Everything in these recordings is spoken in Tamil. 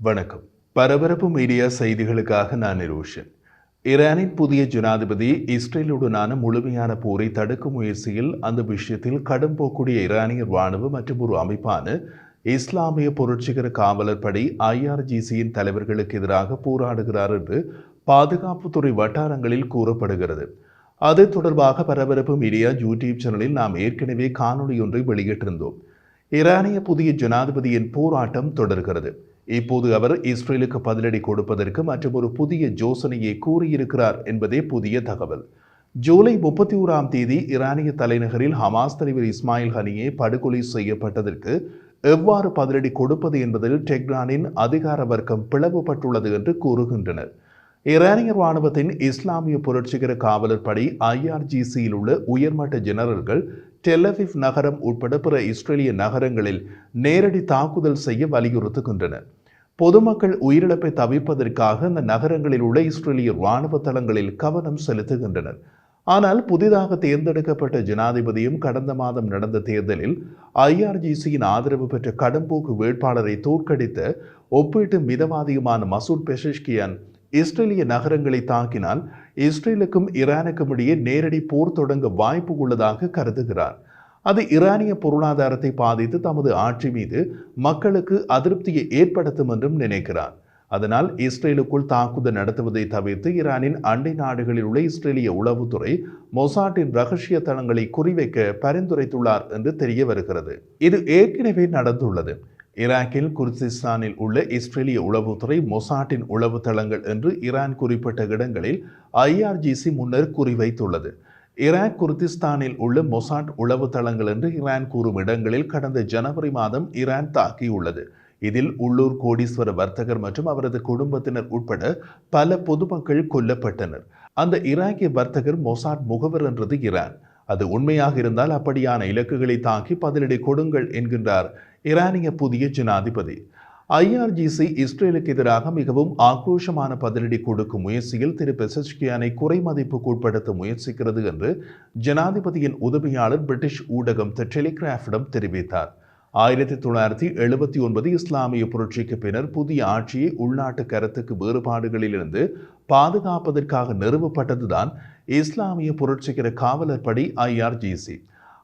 வணக்கம். பரபரப்பு மீடியா செய்திகளுக்காக நான் நிரோஷன். ஈரானின் புதிய ஜனாதிபதி இஸ்ரேலுடனான முழுமையான போரை தடுக்கும் முயற்சியில் அந்த விஷயத்தில் கடும் போக்கூடிய ஈரானியர் ராணுவ மற்றும் ஒரு அமைப்பான இஸ்லாமிய புரட்சிகர காவலர் படை IRGCயின் தலைவர்களுக்கு எதிராக போராடுகிறார் என்று பாதுகாப்புத்துறை வட்டாரங்களில் கூறப்படுகிறது. அது தொடர்பாக பரபரப்பு மீடியா யூடியூப் சேனலில் நாம் ஏற்கனவே காணொலி ஒன்றை வெளியிட்டிருந்தோம். ஈரானிய புதிய ஜனாதிபதியின் போராட்டம் தொடர்கிறது. இப்போது அவர் இஸ்ரேலுக்கு பதிலடி கொடுப்பதற்கு மற்றும் ஒரு புதிய யோசனையை கூறியிருக்கிறார் என்பதே புதிய தகவல். ஜூலை 31ஆம் தேதி ஈரானிய தலைநகரில் ஹமாஸ் தலைவர் இஸ்மாயில் ஹனியே படுகொலை செய்யப்பட்டதற்கு எவ்வாறு பதிலடி கொடுப்பது என்பதில் டெஹ்ரானின் அதிகார வர்க்கம் பிளவுபட்டுள்ளது என்று கூறுகின்றனர். ஈரானிய ராணுவத்தின் இஸ்லாமிய புரட்சிகர காவலர் படை IRGCயில் உள்ள உயர்மட்ட ஜெனரல்கள் டெல் அவீவ் நகரம் உட்பட பிற இஸ்ரேலிய நகரங்களில் நேரடி தாக்குதல் செய்ய வலியுறுத்துகின்றனர். பொதுமக்கள் உயிரிழப்பை தவிர்ப்பதற்காக அந்த நகரங்களில் உள்ள இஸ்ரேலிய ராணுவ தளங்களில் கவனம் செலுத்துகின்றனர். ஆனால் புதிதாக தேர்ந்தெடுக்கப்பட்ட ஜனாதிபதியும் கடந்த மாதம் நடந்த தேர்தலில் IRGCயின் ஆதரவு பெற்ற கடும்போக்கு வேட்பாளரை தோற்கடித்த ஒப்பீட்டு மிதவாதியுமான மசூத் பெஷஷ்கியான் இஸ்ரேலிய நகரங்களை தாக்கினால் இஸ்ரேலுக்கும் ஈரானுக்கும் இடையே நேரடி போர் தொடங்க வாய்ப்பு உள்ளதாக கருதுகிறார். அது ஈரானிய பொருளாதாரத்தை பாதித்து தமது ஆட்சி மீது மக்களுக்கு அதிருப்தியை ஏற்படுத்தும் என்றும் நினைக்கிறார். அதனால் இஸ்ரேலுக்குள் தாக்குதல் நடத்துவதை தவிர்த்து ஈரானின் அண்டை நாடுகளில் உள்ள இஸ்ரேலிய உளவுத்துறை மொசாட்டின் ரகசிய தளங்களை குறிவைக்க பரிந்துரைத்துள்ளார் என்று தெரிய வருகிறது. இது ஏற்கனவே நடந்துள்ளது. ஈராக்கில் குர்திஸ்தானில் உள்ள இஸ்ரேலிய உளவுத்துறை மொசாட்டின் உளவு தளங்கள் என்று ஈரான் குறிப்பிட்ட இடங்களில் IRGC முன்னர் குறிவைத்துள்ளது. ஈராக் குர்திஸ்தானில் உள்ள மொசாட் உளவு தளங்கள் என்று ஈரான் கூறும் இடங்களில் கடந்த ஜனவரி மாதம் ஈரான் தாக்கியுள்ளது. இதில் உள்ளூர் கோடீஸ்வர வர்த்தகர் மற்றும் அவரது குடும்பத்தினர் உட்பட பல பொதுமக்கள் கொல்லப்பட்டனர். அந்த ஈராக்கிய வர்த்தகர் மொசாட் முகவர் என்றது ஈரான். அது உண்மையாக இருந்தால் அப்படியான இலக்குகளை தாக்கி பதிலடி கொடுங்கள் என்கின்றார் ஈரானிய புதிய ஜனாதிபதி. IRGC இஸ்ரேலுக்கு எதிராக மிகவும் ஆக்ரோஷமான பதிலடி கொடுக்கும் முயற்சியில் திரு பெசஷ்கியானை குறைமதிப்புக்கு உட்படுத்த முயற்சிக்கிறது என்று ஜனாதிபதியின் உதவியாளர் பிரிட்டிஷ் ஊடகம் தி டெலிகிராஃபிடம் தெரிவித்தார். 1979 இஸ்லாமிய புரட்சிக்கு பின்னர் புதிய ஆட்சியை உள்நாட்டு கருத்துக்கு வேறுபாடுகளிலிருந்து பாதுகாப்பதற்காக நிறுவப்பட்டதுதான் இஸ்லாமிய புரட்சிகர காவலர் படை IRGC.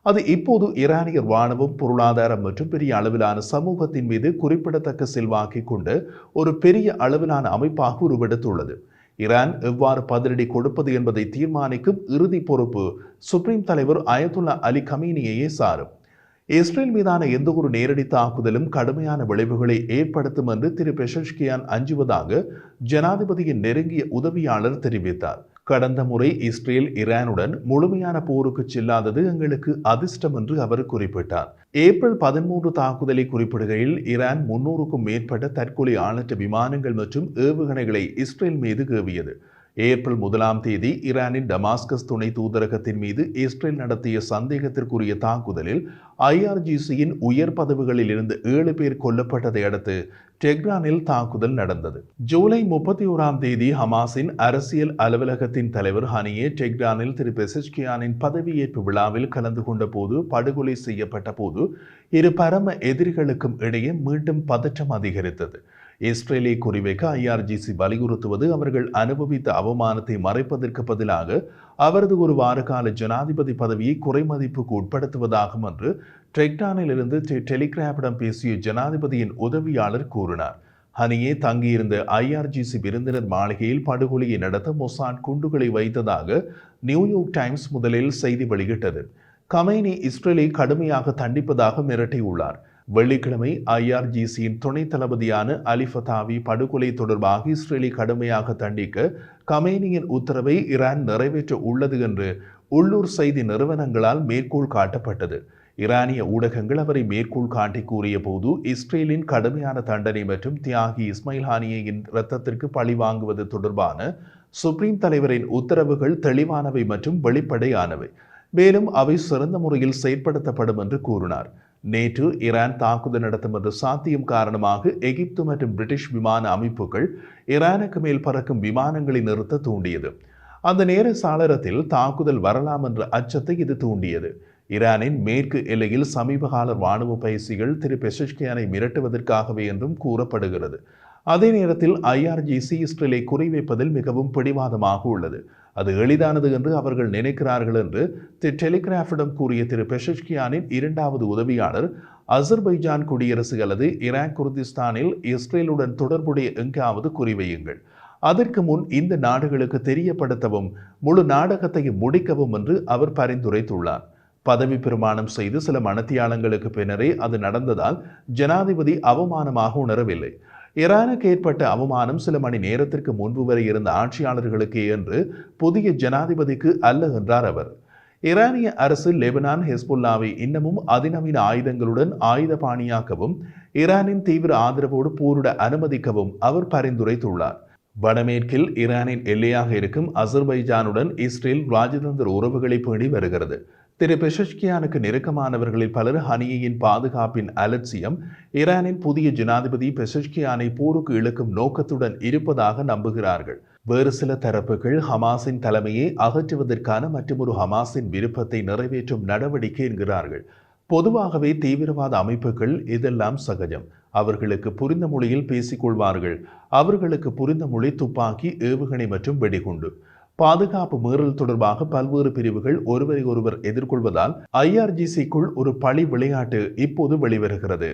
அது இப்போது ஈரானிய ராணுவம், பொருளாதாரம் மற்றும் பெரிய அளவிலான சமூகத்தின் மீது குறிப்பிடத்தக்க செல்வாக்கை கொண்டு ஒரு பெரிய அளவிலான அமைப்பாக உருவெடுத்துள்ளது. ஈரான் எவ்வாறு பதிலடி கொடுப்பது என்பதை தீர்மானிக்கும் இறுதி பொறுப்பு சுப்ரீம் தலைவர் அயதுல்லா அலி கமீனியையே சாரும். இஸ்ரேல் மீதான எந்த ஒரு நேரடி தாக்குதலும் கடுமையான விளைவுகளை ஏற்படுத்தும் என்று திரு பெஷஷ்கியான் அஞ்சுவதாக ஜனாதிபதியின் நெருங்கிய உதவியாளர் தெரிவித்தார். கடந்த முறை இஸ்ரேல் ஈரானுடன் முழுமையான போருக்கு செல்லாதது எங்களுக்கு அதிர்ஷ்டம் என்று அவர் குறிப்பிட்டார். ஏப்ரல் 13 தாக்குதலை குறிப்பிடுகையில் ஈரான் 300க்கும் மேற்பட்ட தற்கொலை ஆளற்ற விமானங்கள் மற்றும் ஏவுகணைகளை இஸ்ரேல் மீது ஏவியது. ஏப்ரல் 1ஆம் தேதி ஈரானின் டமாஸ்கஸ் துணை தூதரகத்தின் மீது இஸ்ரேல் நடத்திய சந்தேகத்திற்குரிய தாக்குதலில் IRGCயின் உயர் பதவிகளில் இருந்து 7 பேர் கொல்லப்பட்டதை அடுத்து டெஹ்ரானில் தாக்குதல் நடந்தது. ஜூலை 31ஆம் தேதி ஹமாஸின் அரசியல் அலுவலகத்தின் தலைவர் ஹனியே டெஹ்ரானில் திரு பெசஷ்கியானின் பதவியேற்பு விழாவில் கலந்து கொண்ட போது படுகொலை செய்யப்பட்ட போது இரு பரம எதிரிகளுக்கும் இடையே மீண்டும் பதற்றம் அதிகரித்தது. இஸ்ரேலை குறிவைக்க IRGC வலியுறுத்துவது அவர்கள் அனுபவித்த அவமானத்தை மறைப்பதற்கு பதிலாக அவரது ஒரு வார கால ஜனாதிபதி பதவியை குறைமதிப்புக்கு உட்படுத்துவதாகும் என்று டெஹ்ரானில் இருந்து டெலிகிராஃபிடம் பேசிய ஜனாதிபதியின் உதவியாளர் கூறினார். ஹனியே தங்கியிருந்த IRGC விருந்தினர் மாளிகையில் படுகொலையை நடத்த மொசாட் குண்டுகளை வைத்ததாக நியூயார்க் டைம்ஸ் முதலில் செய்தி வெளியிட்டது. கமேனி இஸ்ரேலை கடுமையாக தண்டிப்பதாக மிரட்டியுள்ளார். வெள்ளிக்கிழமை IRGCயின் துணை தளபதியான அலி ஃபதாவி படுகொலை தொடர்பாக இஸ்ரேலை கடுமையாக தண்டிக்க கமேனியின் உத்தரவை ஈரான் நிறைவேற்ற உள்ளது என்று உள்ளூர் செய்தி நிறுவனங்களால் மேற்கோள் காட்டப்பட்டது. ஈரானிய ஊடகங்கள் அவரை மேற்கோள் காட்டி கூறிய போது இஸ்ரேலின் கடுமையான தண்டனை மற்றும் தியாகி இஸ்மாயில் ஹானியின் இரத்தத்திற்கு பழி வாங்குவது தொடர்பான சுப்ரீம் தலைவரின் உத்தரவுகள் தெளிவானவை மற்றும் வெளிப்படையானவை, மேலும் அவை சிறந்த முறையில் செயற்படுத்தப்படும் என்று கூறினார். நேற்று ஈரான் தாக்குதல் நடத்தும் என்ற சாத்தியம் காரணமாக எகிப்து மற்றும் பிரிட்டிஷ் விமான அமைப்புகள் ஈரானுக்கு மேல் பறக்கும் விமானங்களை நிறுத்த தூண்டியது. அந்த நேர சாளரத்தில் தாக்குதல் வரலாம் என்ற அச்சத்தை இது தூண்டியது. ஈரானின் மேற்கு எல்லையில் சமீபகால ராணுவ பயிற்சிகள் திரு பெஷஷ்கியானை மிரட்டுவதற்காகவே என்றும் கூறப்படுகிறது. அதே நேரத்தில் ஐஆர்ஜிசி இஸ்ரேலை குறிவைப்பதில் மிகவும் பிடிவாதமாக உள்ளது. அது எளிதானது என்று அவர்கள் நினைக்கிறார்கள் என்று தி டெலிகிராஃபிடம் கூறிய திரு பெஷஷ்கியானின் இரண்டாவது உதவியாளர், அசர்பைஜான் குடியரசு அல்லது ஈராக் குர்திஸ்தானில் இஸ்ரேலுடன் தொடர்புடைய எங்காவது குறிவையுங்கள், அதற்கு முன் இந்த நாடுகளுக்கு தெரியப்படுத்தவும் முழு நாடகத்தையும் முடிக்கவும் என்று அவர் பரிந்துரைத்துள்ளார். பதவி பிரமாணம் செய்து சில மணத்தியாலங்களுக்கு பின்னரே அது நடந்ததால் ஜனாதிபதி அவமானமாக உணரவில்லை. ஈரானுக்கு ஏற்பட்ட அவமானம் சில மணி நேரத்திற்கு முன்பு வரை இருந்த ஆட்சியாளர்களுக்கே என்று புதிய ஜனாதிபதிக்கு அல்ல என்றார் அவர். ஈரானிய அரசு லெபனான் ஹெஸ்புல்லாவை இன்னமும் அதிநவீன ஆயுதங்களுடன் ஆயுத பாணியாக்கவும் ஈரானின் தீவிர ஆதரவோடு போரிட அனுமதிக்கவும் அவர் பரிந்துரைத்துள்ளார். வடமேற்கில் ஈரானின் எல்லையாக இருக்கும் அசர்பைஜானுடன் இஸ்ரேல் ராஜதந்திர உறவுகளை பேணி வருகிறது. திரு பெஷஷ்கியானுக்கு நெருக்கமானவர்களில் பலர் ஹனியின் பாதுகாப்பின் அலட்சியம் ஈரானின் புதிய ஜனாதிபதி பெஷஷ்கியானை போருக்கு இழுக்கும் நோக்கத்துடன் இருப்பதாக நம்புகிறார்கள். வேறு சில தரப்புகள் ஹமாஸின் தலைமையை அகற்றுவதற்கான மற்றொரு ஹமாஸின் விருப்பத்தை நிறைவேற்றும் நடவடிக்கை என்கிறார்கள். பொதுவாகவே தீவிரவாத அமைப்புகள் இதெல்லாம் சகஜம். அவர்களுக்கு புரிந்த மொழியில் பேசிக்கொள்வார்கள். அவர்களுக்கு புரிந்த மொழி துப்பாக்கி, ஏவுகணை மற்றும் வெடிகுண்டு. பாதுகாப்பு மீறல் தொடர்பாக பல்வேறு பிரிவுகள் ஒருவரை ஒருவர் எதிர்கொள்வதால் ஐஆர்ஜிசிக்குள் ஒரு பழி விளையாட்டு இப்போது வெளிவருகிறது.